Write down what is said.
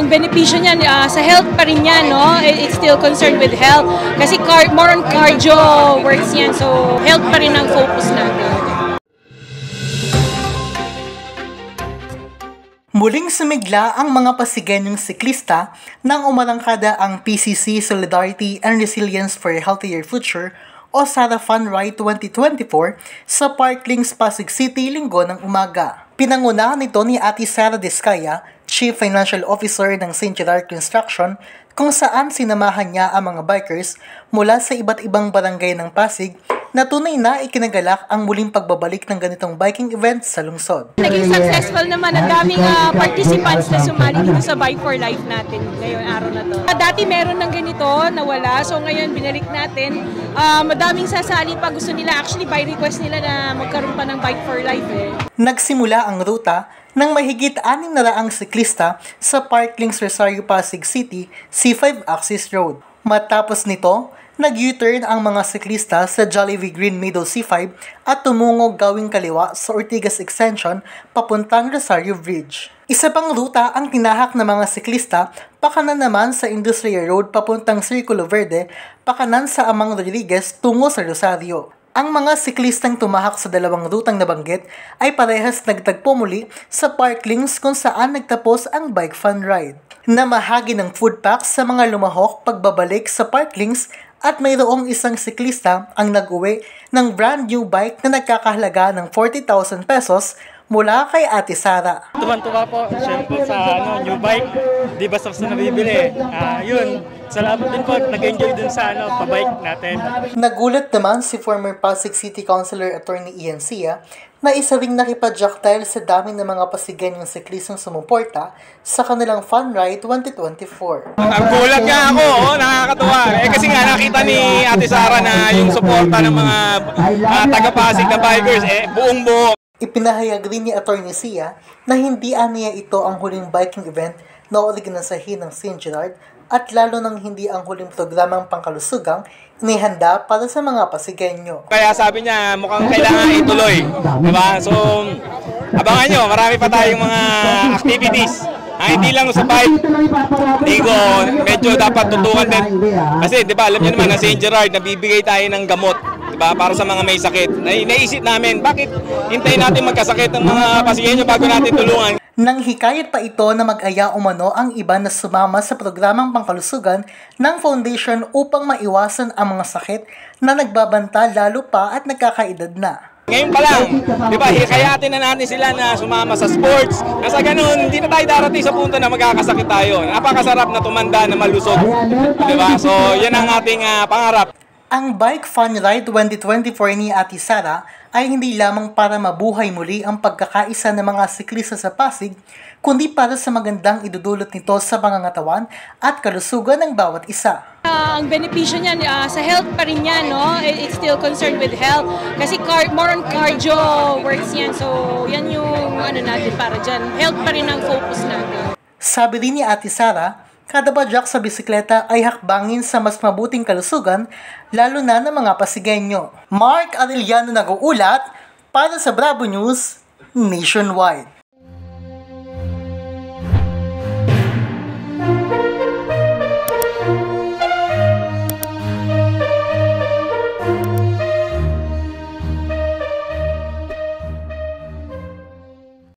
Ang benepisyo niyan sa health pa rin yan, no? It's still concerned with health. Kasi more on cardio works yan. So, health pa rin ang focus natin. Muling sumigla ang mga Pasigueñong siklista nang umalangkada ang PCC Solidarity and Resilience for a Healthier Future o SARA Fun Ride 2024 sa Parklinks, Pasig City linggo ng umaga. Pinangunahan nito ni Ate Sara Discaya, Chief Financial Officer ng St. Gerard Construction, kung saan sinamahan niya ang mga bikers mula sa iba't ibang barangay ng Pasig na tunay na ikinagalak ang muling pagbabalik ng ganitong biking event sa lungsod. Naging successful naman ang daming participants na sumali dito sa Bike for Life natin ngayon araw na to. Dati meron ng ganito, nawala. So ngayon binalik natin. Madaming sasali pa, gusto nila, actually by request nila na magkaroon pa ng Bike for Life Nagsimula ang ruta ng mahigit 600 siklista sa Parklinks, Rosario, Pasig City, C5 Axis Road. Matapos nito, nag-U-turn ang mga siklista sa Jollibee Green Meadow C5 at tumungo gawing kaliwa sa Ortigas Extension papuntang Rosario Bridge. Isa pang ruta ang tinahak ng mga siklista pakanan naman sa Industrial Road papuntang Circulo Verde, pakanan sa Amang Rodriguez tungo sa Rosario. Ang mga siklistang tumahak sa dalawang rutang nabanggit ay parehas nagtagpo muli sa Parklinks kung saan nagtapos ang bike fun ride. Namahagi ng food packs sa mga lumahok pagbabalik sa Parklinks at mayroong isang siklista ang nag-uwi ng brand new bike na nagkakahalaga ng 40,000 pesos mula kay Ate Sara. Tuwan-tuwa po, syempre sa new bike, di basta nabibili. Yun, salamat din po, nag-enjoy dun sa pa-bike natin. Nagulat naman si former Pasig City Councilor Attorney Ian Sia na isa ring nakipadyak dahil sa dami ng mga Pasigueñong siklistang sumuporta sa kanilang Fun Ride 2024. Ang gulat nga ako, nakakatuwa. Kasi nga nakita ni Ate Sara na yung suporta ng mga taga-Pasig na bikers, buong buo. Ipinahayag rin ni Attorney Sia na hindi aniya ito ang huling biking event na organisahin ng St. Gerard at lalo nang hindi ang huling programang pangkalusugang inihanda para sa mga Pasigueño. Kaya sabi niya mukhang kailangan ituloy. Diba? So, abangan nyo, marami pa tayong mga activities. Hindi lang sa bike, medyo dapat tutukan din. Kasi di ba, alam niyo naman na St. Gerard, nabibigay tayo ng gamot. Diba? Para sa mga may sakit. Naisip namin, bakit hintayin natin magkasakit ng mga Pasigueño bago natin tulungan? Nang hikayat pa ito na mag-aya umano ang iba na sumama sa programang pangkalusugan ng foundation upang maiwasan ang mga sakit na nagbabanta lalo pa at nagkakaedad na. Ngayon pa lang, di ba, hikayatin na natin sila na sumama sa sports. Nasa ganun, hindi na tayo darating sa punto na magkakasakit tayo. Napakasarap na tumanda na malusog. Di ba? So, yan ang ating pangarap. Ang Bike Fun Ride 2024 ni Ate Sara ay hindi lamang para mabuhay muli ang pagkakaisa ng mga siklista sa Pasig, kundi para sa magandang idudulot nito sa pangangatawan at kalusugan ng bawat isa. Ang benepisyo niyan sa health pa rin yan, no? It's still concerned with health. Kasi more on cardio works yan. So, yan yung natin para dyan. Health pa rin ang focus natin. Sabi rin ni Ate Sara, kada padyak sa bisikleta ay hakbangin sa mas mabuting kalusugan, lalo na ng mga Pasigueño. Mark Arellano nag-uulat para sa Bravo News Nationwide.